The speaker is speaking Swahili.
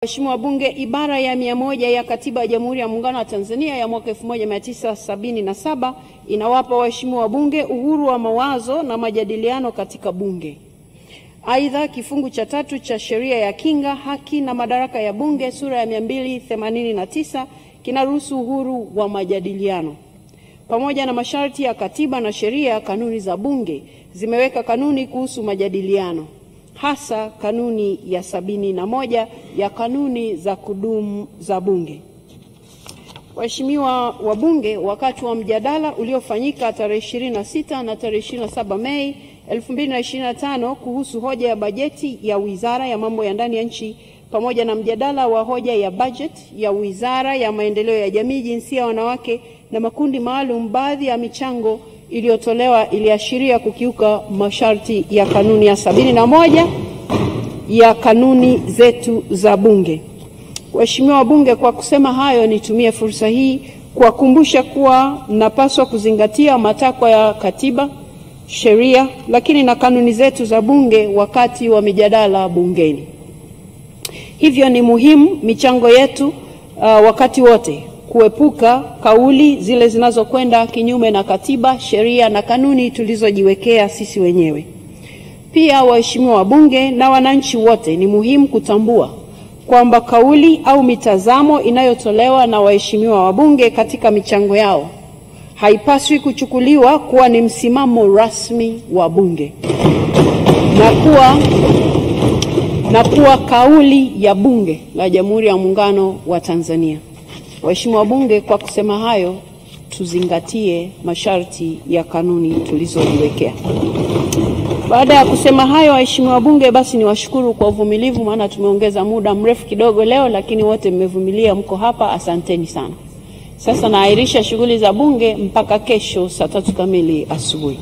Mheshimiwa Bunge, ibara ya 100 ya Katiba ya Jamhuri ya Muungano wa Tanzania ya mwaka 1977 inawapa waheshimiwa Bunge uhuru wa mawazo na majadiliano katika Bunge. Aidha, kifungu cha 3 cha Sheria ya Kinga, Haki na Madaraka ya Bunge sura ya 289 kinaruhusu uhuru wa majadiliano. Pamoja na masharti ya katiba na sheria, kanuni za Bunge zimeweka kanuni kuhusu majadiliano, hasa kanuni ya 71 ya kanuni za kudumu za Bunge. Waheshimiwa wabunge, wakati wa mjadala uliofanyika tarehe 26 na tarehe 27 Mei 2025 kuhusu hoja ya bajeti ya Wizara ya Mambo ya Ndani ya Nchi pamoja na mjadala wa hoja ya bajeti ya Wizara ya Maendeleo ya Jamii, Jinsia, Wanawake na Makundi Maalum, baadhi ya michango iliyotolewa iliashiria kukiuka masharti ya kanuni ya 71 ya kanuni zetu za Bunge. Waheshimiwa wabunge, kwa kusema hayo, nitumie fursa hii kuwakumbusha kuwa mnapaswa kuzingatia matakwa ya katiba, sheria, lakini na kanuni zetu za Bunge wakati wa mijadala bungeni. Hivyo ni muhimu michango yetu wakati wote kuepuka kauli zile zinazokwenda kinyume na katiba, sheria na kanuni tulizojiwekea sisi wenyewe. Pia waheshimiwa wabunge na wananchi wote, ni muhimu kutambua kwamba kauli au mitazamo inayotolewa na waheshimiwa wabunge katika michango yao haipaswi kuchukuliwa kuwa ni msimamo rasmi wa Bunge na kuwa kauli ya Bunge la Jamhuri ya Muungano wa Tanzania. Waheshimiwa wabunge, kwa kusema hayo, tuzingatie masharti ya kanuni tulizojiwekea. Baada ya kusema hayo, waheshimiwa wabunge, basi niwashukuru kwa uvumilivu, maana tumeongeza muda mrefu kidogo leo, lakini wote mmevumilia, mko hapa, asanteni sana. Sasa naahirisha shughuli za Bunge mpaka kesho saa 3 kamili asubuhi.